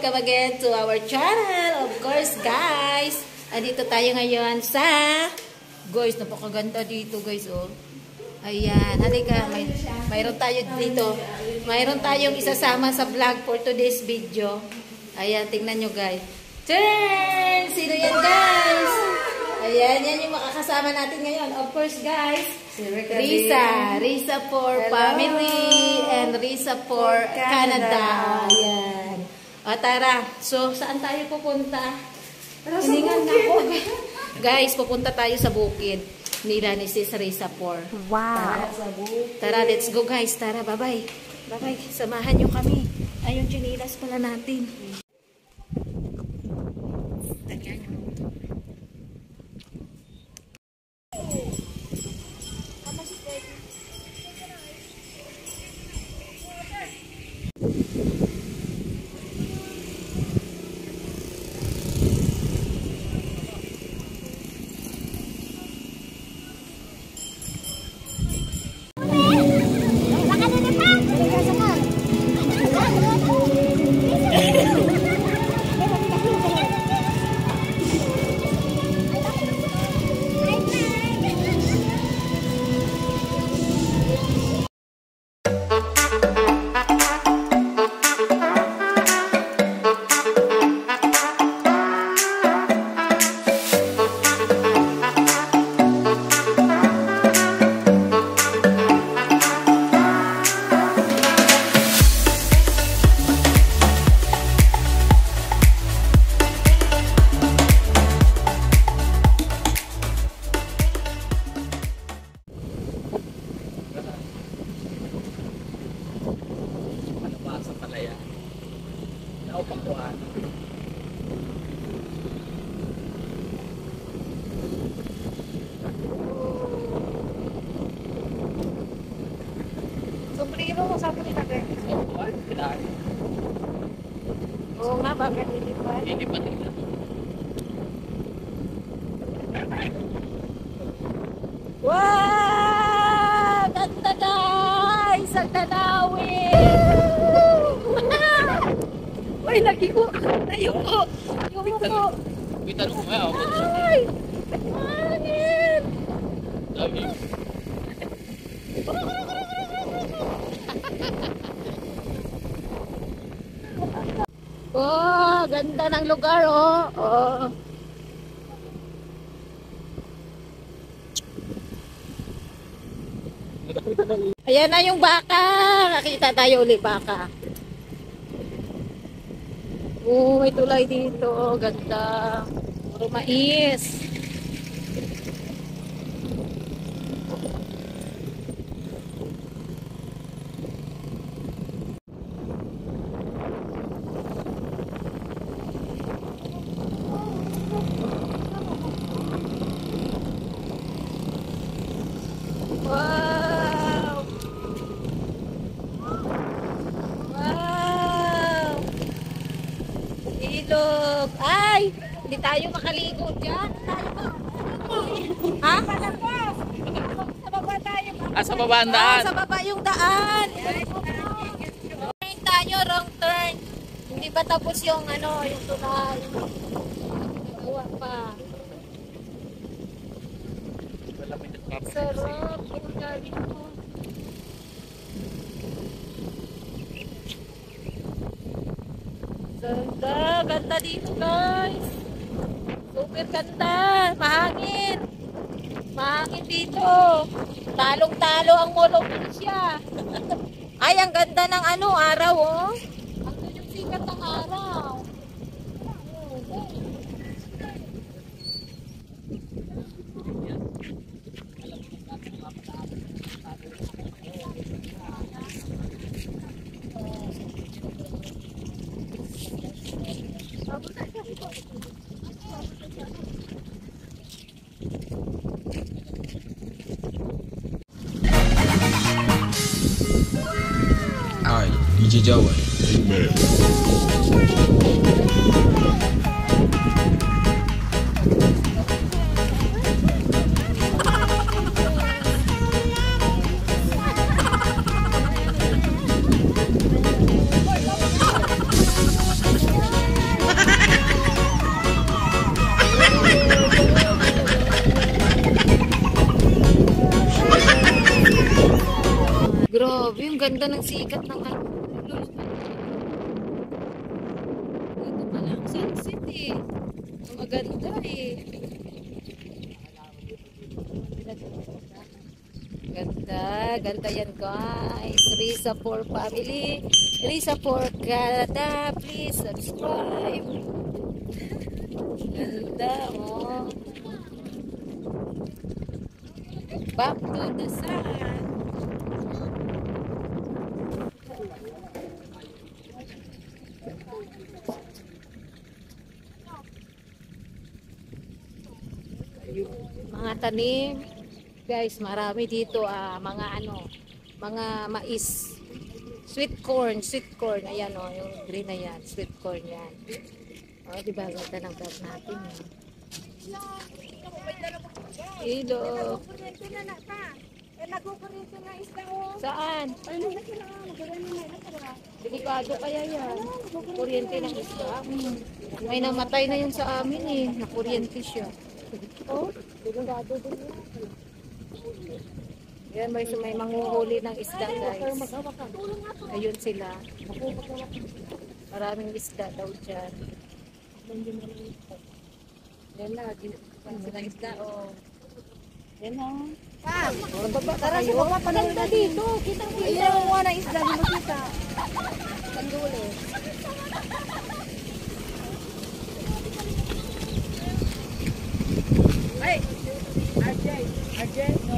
welcome again to our channel. Of course, guys, andito tayo ngayon sa... Guys, napakaganda dito, guys, oh. Ayan, halika. Mayroon tayo dito. Mayroon tayong isasama sa vlog for today's video. Ayan, tingnan nyo, guys. Turn! Sino yan, guys? Ayan, yan yung makakasama natin ngayon. Of course, guys, Risa. Risa for family and Risa for Canada. Ayan. O, tara. So, saan tayo pupunta? Hiningan na ako. Guys, pupunta tayo sa bukid nila ni Sis Risa for. Wow. Tara, let's go, guys. Tara, bye-bye. Bye-bye. Samahan nyo kami. Ayun, chinilas pala natin. Sombrero mo sa akin natin. Oo nga, bakit lilipat? Lilipat nila. Wow! Ganda, guys! Ang tanawin! Uy, nagiko! Nayuko! Yumuko! Kita nung mga ako. Ay! Hangin! Dami. Oh, ganda ng lugar, oh. Oh. Ayan na yung baka. Nakita tayo ulit baka. Oh, may tulay dito. Ganda. Puro mais. Wow! Wow! Ilog! Ay! Hindi tayo makaligo dyan. Ha? Sa baba tayo. Ah, sa baba ang daan? Sa baba yung daan. Turn tayo, wrong turn. Hindi pa tapos yung ano, yung tulay. Nagawa pa. Sarap. Ang galing mo. Ganda. Ganda dito, guys. Super ganda. Mahangin. Mahangin dito. Talong-talo ang Mall of Asia. Ay, ang ganda ng ano, araw, oh. Ang ganda yung sikat ng araw. Hi, DJ Joey. Amen. Grabe, yung ganda ng sikat ng ano. Ito pala ang sunset eh. Ang maganda eh. Ganda, ganda yan guys. Risa for family. Risa for Canada. Please subscribe. Ganda oh. Back to the sun. Mga tanim. Guys, marami dito mga ano, mga mais. Sweet corn. Ayan oh, yung green na yan. Sweet corn yan. Oh, diba ganda ng vlog natin. Ilo. Saan? Delikado kaya yan. Kuryente ng isda. May namatay na yun sa amin eh. Nakuryente siya. Oh, delikado din yun. Yan, may manghuhuli ng isda guys. Ayun sila. Maraming isda daw dyan. Yan na, sila isda oh. Yan o. Tara sa baba, pananda dito. Kita mo dito. Ayaw mo na isda, hindi mo kita. Panduli. Ay! RJ, no.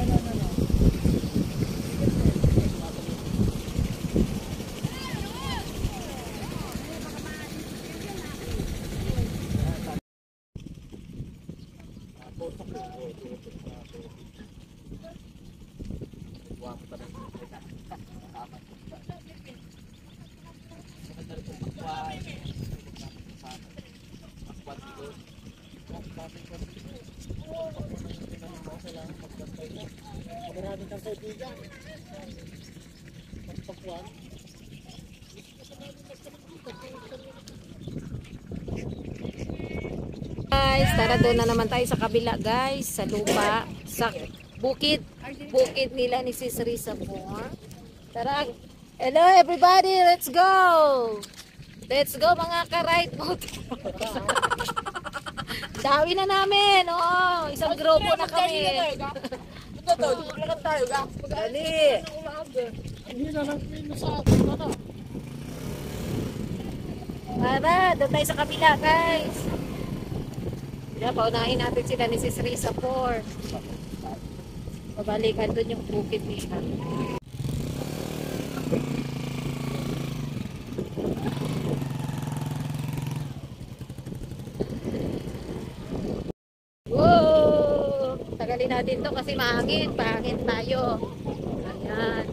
Guys, tara doon na naman tayo sa kabila guys, sa lupa, sa bukid nila ni Sis Risa po. Tara, hello everybody, let's go! Let's go mga ka-ride motor. Dawi na namin, oh, isang grupo na kami. Dali. Tara, doon tayo sa kabila guys. Paunahin natin sila ni Sis Risa 4. Pabalikan doon yung bukid nila. Whoa! Tagalin natin to kasi mahangin. Pahangin tayo. Ayan.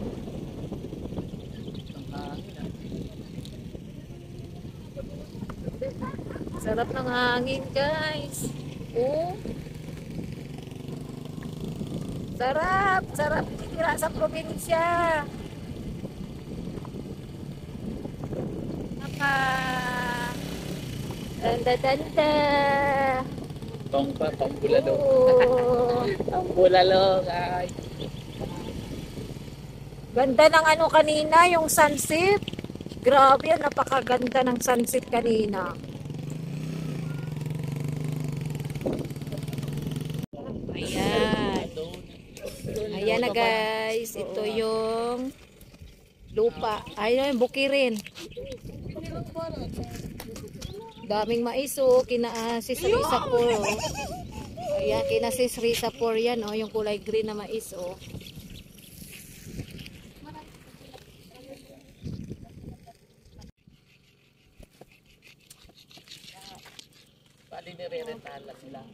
Sarap ng hangin guys. Oh. Sarap titira sa probinsya. Danda. Pambulalo. Oh. Pambulalo guys. Ganda ng ano kanina, yung sunset. Grabe, napakaganda ng sunset kanina. Ayan na guys, ito yung lupa. Ayun, bukirin. Daming mais oh, kina Sis Risa 4 oh. Ayan, kina Sis Risa 4 yan oh, yung kulay green na mais oh. Bali nire-rentahan sila.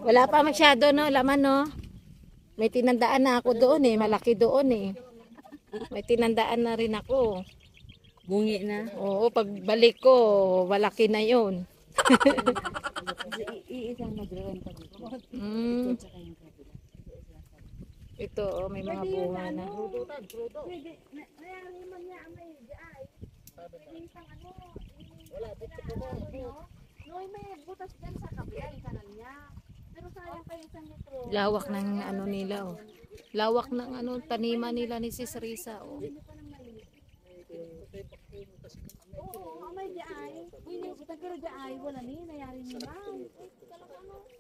Wala pa masyado no, laman no. May tinandaan na ako doon eh, malaki doon eh. May tinandaan na rin ako. Bungi na. Oo, pagbalik ko, malaki na yun. Iisang magre-renta dito. Ito, oh, may mga bunga na. Noy, may butas dyan sa kabilang kanan niya. Pero sayang pa yung isang litro. Lawak ng ano nila, oh. Lawak ng ano, taniman nila ni Sis Risa, oh. Oo, may di ay. Uy, pero di ay, wala ni, nayari ni ma'am.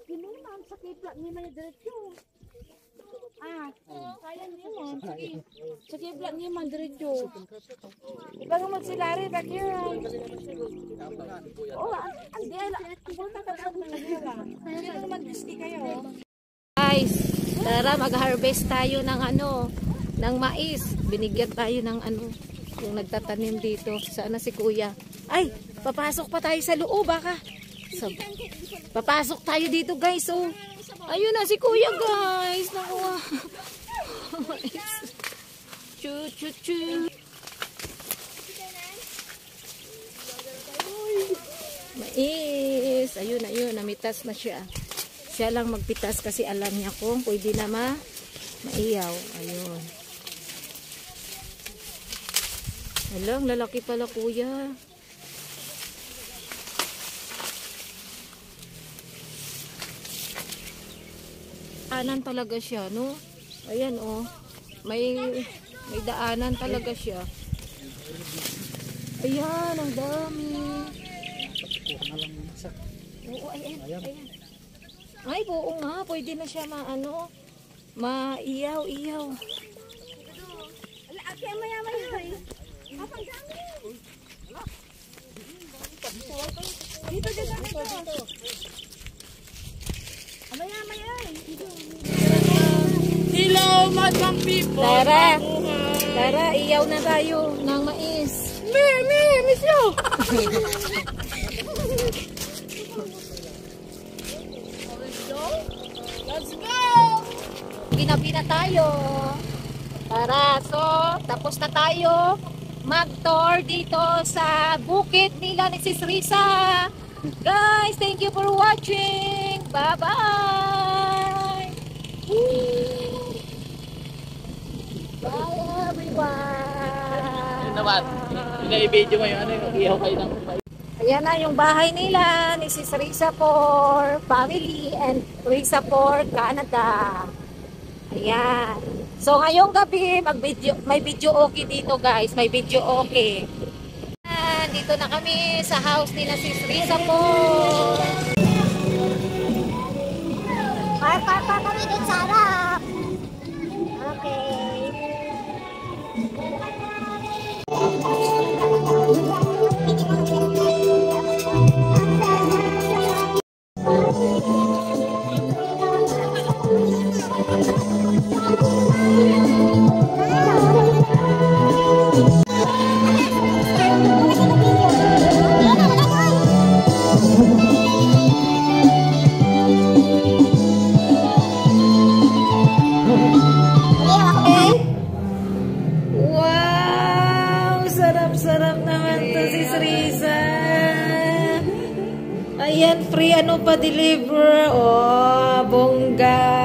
Ginuman, sa kiplat ni man diretso. Kaya niyo man, sige. Sa kiplat ni man diretso. Iba nga magsilari, ba't yun? Oo, hindi ay, punta ka daw ng nagura. Kaya naman diski kayo. Guys, tara mag-harvest tayo ng ano, ng mais. Binigyan tayo ng ano, yung nagtatanim dito. Sana si Kuya. Ay, papasok pa tayo sa loob, baka. Papasok tayo dito, guys. Oh. Ayun na si Kuya, guys. Nakuha. Chu, chu, chu. Mais. Ayun, ayun. Namitas na siya. Siya lang magpitas kasi alam niya kung pwede na maiyaw. Ayun. Alang, lalaki pala Kuya. Daanan talaga siya, no? Ayan, oh. May daanan talaga siya. Ayan, ang dami. Oo, ayan. Ay, buo nga. Pwede na siya maiyaw-iyaw. Ate, maya-maya. Kapag dami. Dito. Maya-maya. Hello, madam people! Tara, iyaw na tayo ng mais. Miss you! Let's go! Ginabi na tayo. Tara, so, tapos na tayo mag-tour dito sa bukid nila ni Sis Risa. Guys, thank you for watching. Bye-bye! Bye, everyone! Yun naman, i-video mo yung ano, yung iyaw kayo ng Ayan na yung bahay nila ni Sis Risa for family and Risa for Canada. Ayan. So ngayong gabi may video okay dito, guys. May video okay. Ayan, dito na kami sa house nila Sis Risa po. Pa kami din sa harap. Okay. Wow! Sarap-sarap naman to Sis Risa. Ayan, free ano pa deliver. Oh, bongga.